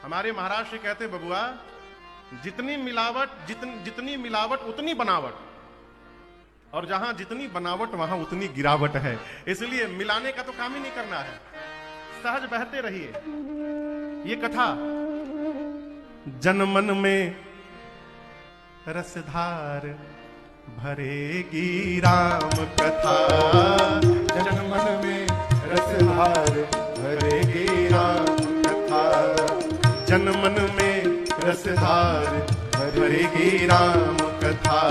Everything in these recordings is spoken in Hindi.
हमारे महाराज से कहते बबुआ, जितनी मिलावट उतनी बनावट, और जहां जितनी बनावट वहां उतनी गिरावट है। इसलिए मिलाने का तो काम ही नहीं करना है, सहज बहते रहिए। ये कथा जनमन में रसधार भरेगी राम कथा, जनमन में रसधार भरेगी राम कथा, जनमन में रसधार भरेगी राम कथा,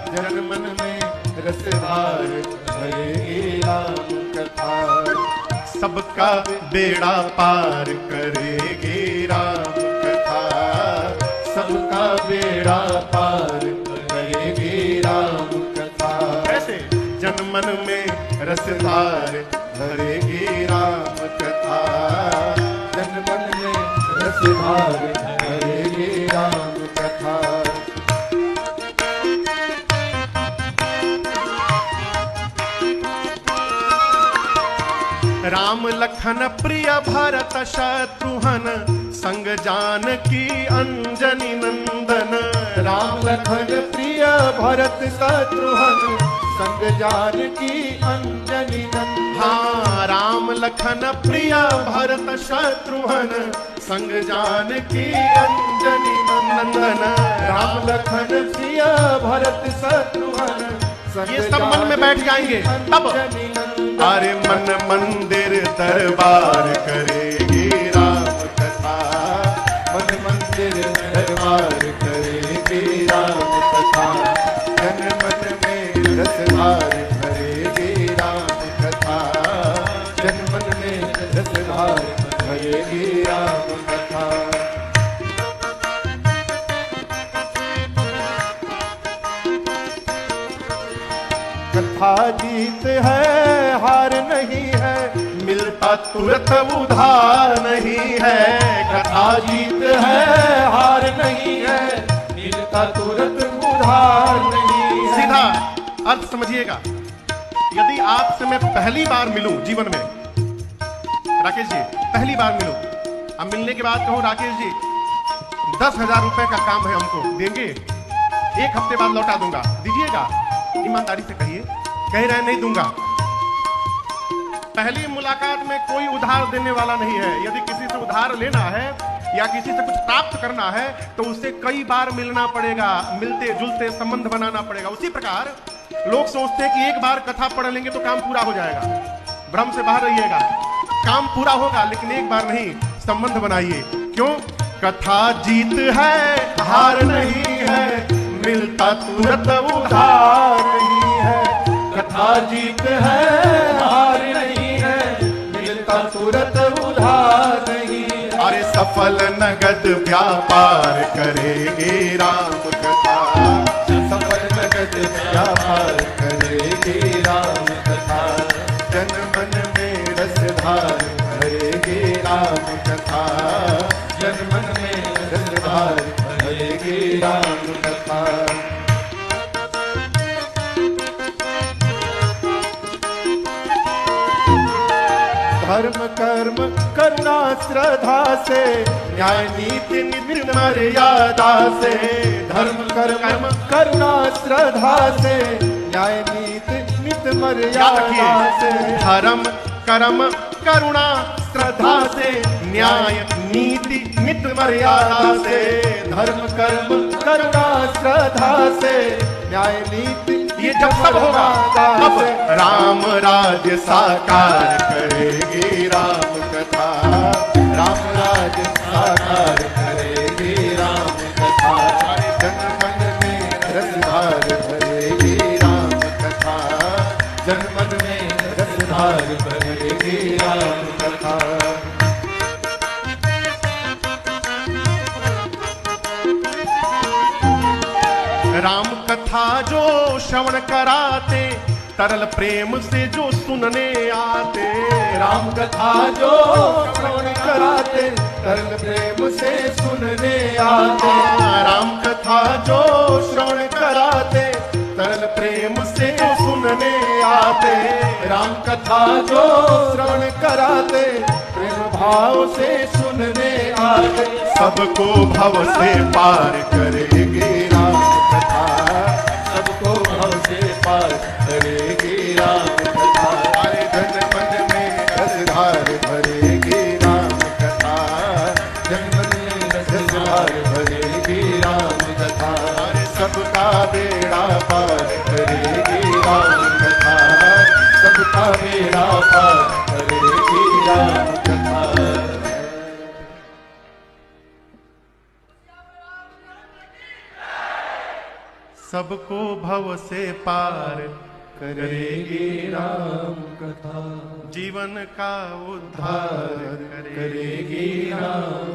जनमन में रसधार भरेगी राम कथा, सबका बेड़ा पार करेगी राम कथा, सबका बेड़ा पार करेगी राम कथा। कैसे? जनमन में रसधार भरेगी राम कथा, जनमन में रसधार भरेगी राम कथा। राम लखन प्रिय भरत शत्रुघ्न संग जानकी अंजनी नंदन, राम लखन प्रिय भरत शत्रुघ्न संग जानकी अंजनी नंदन। हाँ, राम लखन प्रिय भरत शत्रुघ्न संग जानकी अंजनी नंदन, राम लखन प्रिय भरत शत्रुघ्न संग ये सब मन में बैठ जाएंगे तब। अंजनी नंदन। अरे मन मंदिर दरबार करेगी राम कथा, मन मंदिर दरबार करेगी राम कथा, जन मन में रसधार भरेगी राम कथा, जन मन में रसधार भरेगी राम कथा। कथा जीत है हार नहीं है, मिलता तुरंत उधार नहीं है। कथा जीत है हार नहीं है, मिलता तुरंत उधार नहीं है। सीधा अर्थ समझिएगा। यदि आपसे मैं पहली बार मिलूं जीवन में, राकेश जी पहली बार मिलूं, अब मिलने के बाद कहूं राकेश जी 10,000 रुपए का काम है, हमको देंगे, एक हफ्ते बाद लौटा दूंगा, दीजिएगा? ईमानदारी से कहिए। कह रहे नहीं दूंगा। पहली मुलाकात में कोई उधार देने वाला नहीं है। यदि किसी से उधार लेना है या किसी से कुछ प्राप्त करना है तो उससे कई बार मिलना पड़ेगा, मिलते जुलते संबंध बनाना पड़ेगा। उसी प्रकार लोग सोचते हैं कि एक बार कथा पढ़ लेंगे तो काम पूरा हो जाएगा। भ्रम से बाहर रहिएगा, काम पूरा होगा लेकिन एक बार नहीं, संबंध बनाइए। क्यों? कथा जीत है हार नहीं है, मिलता तुरंत उधार नहीं है। कथा जीत है हार नहीं है, मिलता तुरंत उधार नहीं है। अरे सफल नगद व्यापार करेगी राम कथा, सफल नगद व्यापार करेगी राम कथा, जन मन में रसधार भरेगी राम कथा, जन मन में रसधार भरेगी राम कथा। धर्म कर्म करुणा श्रद्धा से, न्याय नीति नित्य मर्यादा से। धर्म कर्म करुणा श्रद्धा से, न्याय नीति नित्य मर्यादा से। धर्म कर्म करुणा श्रद्धा से, न्याय नीति नित मर्यादा से। धर्म कर्म करुणा श्रद्धा से, न्याय नीति ये जब सब होगा तब राम राज्य साकार करेगी राम कथा, राम राज्य साकार करेगी राम कथा, जन मन में रसधार भरेगी राम कथा, जन मन में रसधार भरेगी राम कथा। राम कथा जो श्रवण कराते, तरल प्रेम से जो सुनने आते। राम कथा जो श्रवण कराते, तरल प्रेम से सुनने आते। राम कथा जो श्रवण कराते, तरल प्रेम से जो सुनने आते। राम कथा जो श्रवण कराते, प्रेम भाव से सुनने आते। सबको भव से पार करेगी राम कथा। सबको भव से पार करेगी राम कथा। हरे जन मन में रसधार भरेगी राम कथा। जन मन में रसधार भरेगी राम कथा। हरे सबका बेड़ा पार करेगी राम कथा। सबका बेड़ा पार करेगी राम कथा। सबको भव से पार करेगी राम कथा। जीवन का उद्धार करेगी राम